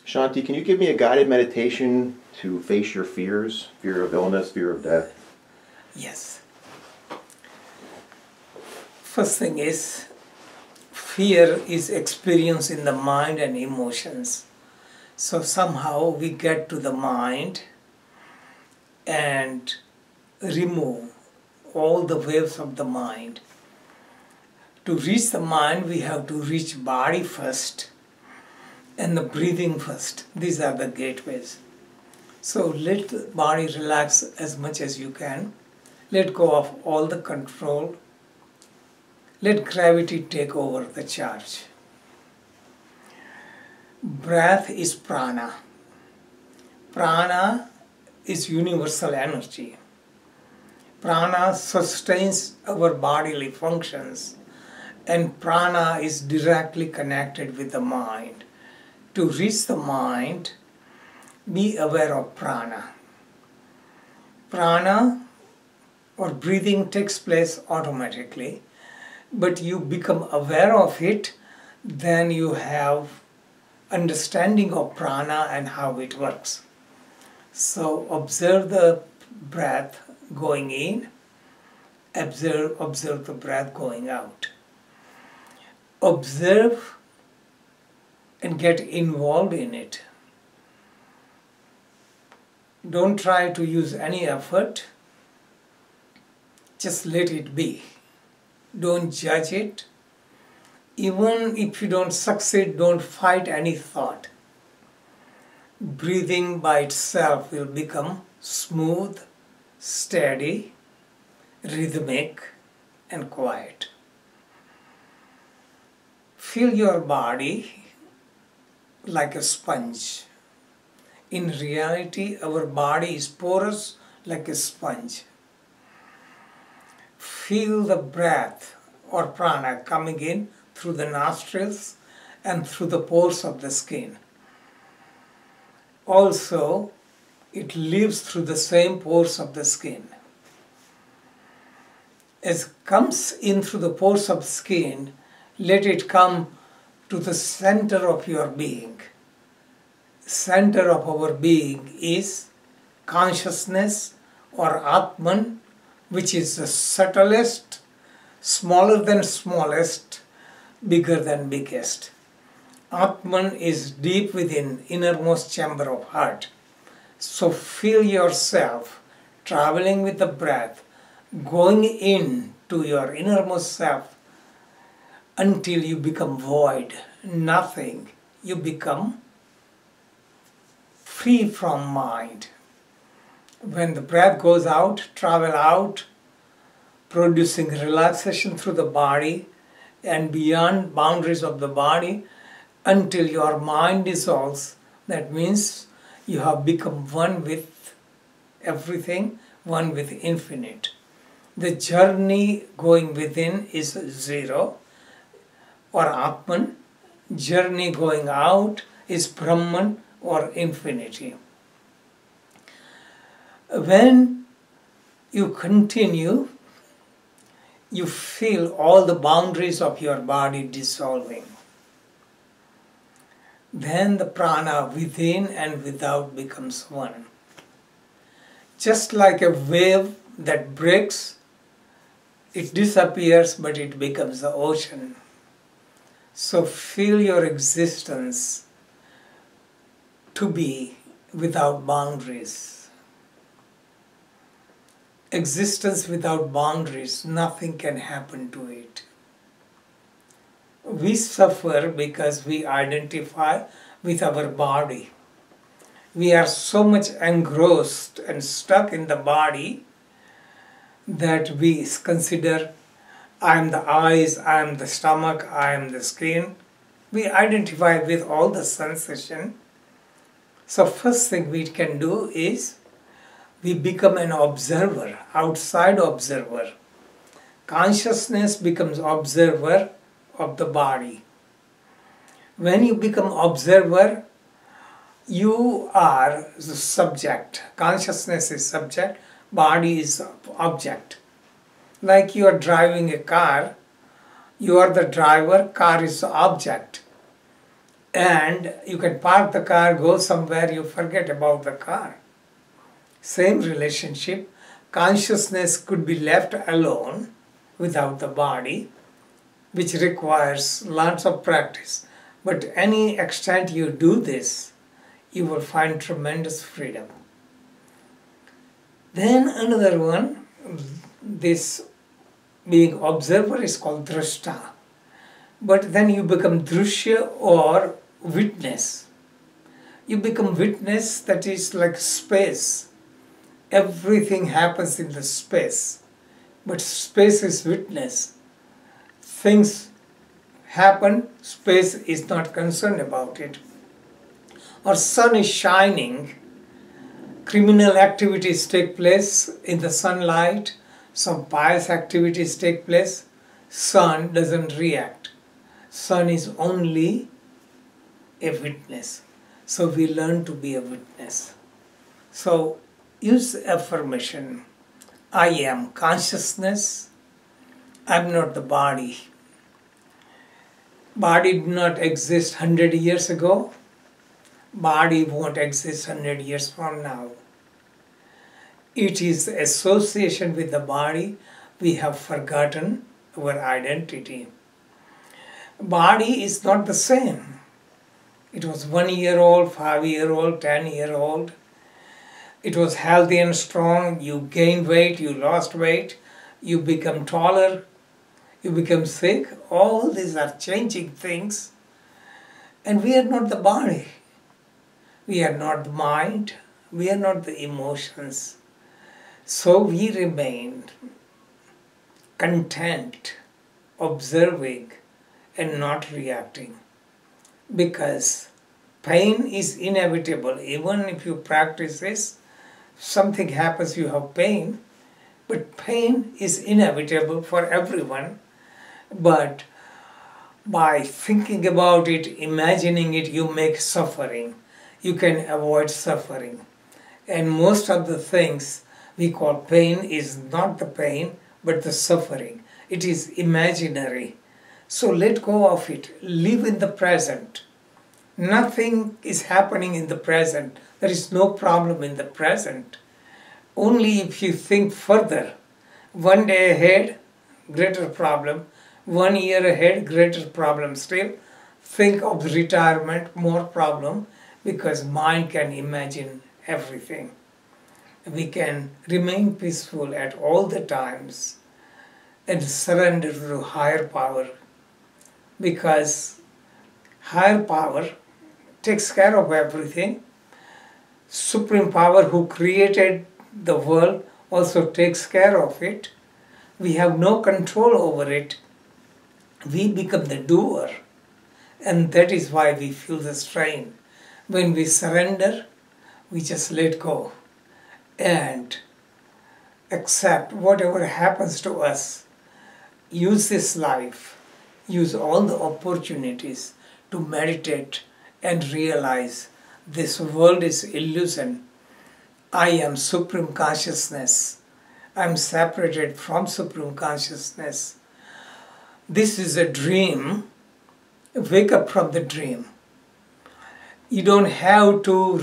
Shanti, can you give me a guided meditation to face your fears? Fear of illness, fear of death? Yes. First thing is, fear is experienced in the mind and emotions. So somehow we get to the mind and remove all the waves of the mind. To reach the mind, we have to reach body first and the breathing first. These are the gateways. So let the body relax as much as you can. Let go of all the control. Let gravity take over the charge. Breath is prana. Prana is universal energy. Prana sustains our bodily functions, and prana is directly connected with the mind. To reach the mind, be aware of prana. Prana or breathing takes place automatically, but you become aware of it, then you have understanding of prana and how it works. So observe the breath going in, observe the breath going out. Observe and get involved in it. Don't try to use any effort. Just let it be. Don't judge it. Even if you don't succeed, don't fight any thought. Breathing by itself will become smooth, steady, rhythmic, and quiet. Feel your body like a sponge. In reality, our body is porous like a sponge. Feel the breath or prana coming in through the nostrils and through the pores of the skin. Also, it lives through the same pores of the skin. As it comes in through the pores of the skin, let it come to the center of your being. Center of our being is consciousness or Atman, which is the subtlest, smaller than smallest, bigger than biggest. Atman is deep within innermost chamber of heart. So feel yourself traveling with the breath, going in to your innermost self until you become void, nothing. You become free from mind. When the breath goes out, travel out, producing relaxation through the body and beyond boundaries of the body until your mind dissolves. That means you have become one with everything, one with infinite. The journey going within is zero or Atman. Journey going out is Brahman or infinity. When you continue, you feel all the boundaries of your body dissolving. Then the prana within and without becomes one. Just like a wave that breaks, it disappears but it becomes the ocean. So feel your existence to be without boundaries. Existence without boundaries, nothing can happen to it. We suffer because we identify with our body. We are so much engrossed and stuck in the body that we consider, I am the eyes, I am the stomach, I am the skin. We identify with all the sensation. So first thing we can do is we become an observer, outside observer. Consciousness becomes observer of the body. When you become observer, you are the subject. Consciousness is subject, body is object. Like you are driving a car, you are the driver, car is the object. And you can park the car, go somewhere, you forget about the car. Same relationship, consciousness could be left alone without the body, which requires lots of practice. But any extent you do this, you will find tremendous freedom. Then another one, this being observer is called drashta. But then you become drishya or witness. You become witness, that is like space. Everything happens in the space. But space is witness. Things happen, space is not concerned about it. Or sun is shining, criminal activities take place in the sunlight, some pious activities take place, sun doesn't react. Sun is only a witness. So we learn to be a witness. So use affirmation. I am consciousness. I am not the body. Body did not exist 100 years ago. Body won't exist 100 years from now. It is the association with the body. We have forgotten our identity. Body is not the same. It was 1 year old, 5 year old, 10 year old. It was healthy and strong. You gained weight, you lost weight, you become taller, you become sick. All these are changing things. And we are not the body. We are not the mind. We are not the emotions. So we remain content, observing, and not reacting. Because pain is inevitable. Even if you practice this, something happens, you have pain. But pain is inevitable for everyone. But by thinking about it, imagining it, you make suffering. You can avoid suffering. And most of the things we call pain is not the pain, but the suffering. It is imaginary. So let go of it. Live in the present. Nothing is happening in the present. There is no problem in the present. Only if you think further, 1 day ahead, greater problem. 1 year ahead, greater problem still. Think of retirement, more problem, because mind can imagine everything. We can remain peaceful at all the times and surrender to higher power, because higher power takes care of everything. Supreme power who created the world also takes care of it. We have no control over it. We become the doer, and that is why we feel the strain. When we surrender, we just let go and accept whatever happens to us. Use this life, use all the opportunities to meditate and realize this world is illusion. I am Supreme Consciousness. I am separated from Supreme Consciousness. This is a dream. Wake up from the dream. You don't have to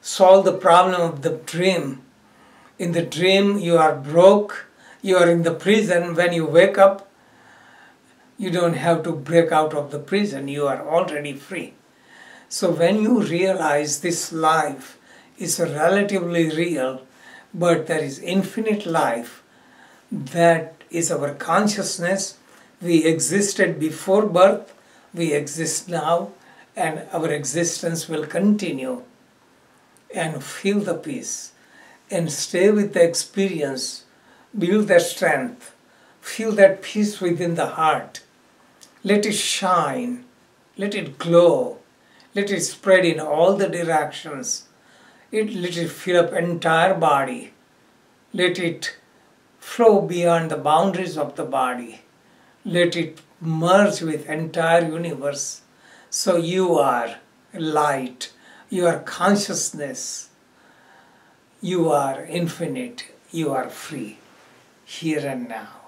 solve the problem of the dream. In the dream you are broke, you are in the prison. When you wake up, you don't have to break out of the prison. You are already free. So when you realize this life is relatively real, but there is infinite life, that is our consciousness. We existed before birth, we exist now, and our existence will continue. And feel the peace and stay with the experience, build that strength, feel that peace within the heart. Let it shine, let it glow, let it spread in all the directions. Let it fill up entire body. Let it flow beyond the boundaries of the body. Let it merge with entire universe. So you are light, you are consciousness, you are infinite, you are free, here and now.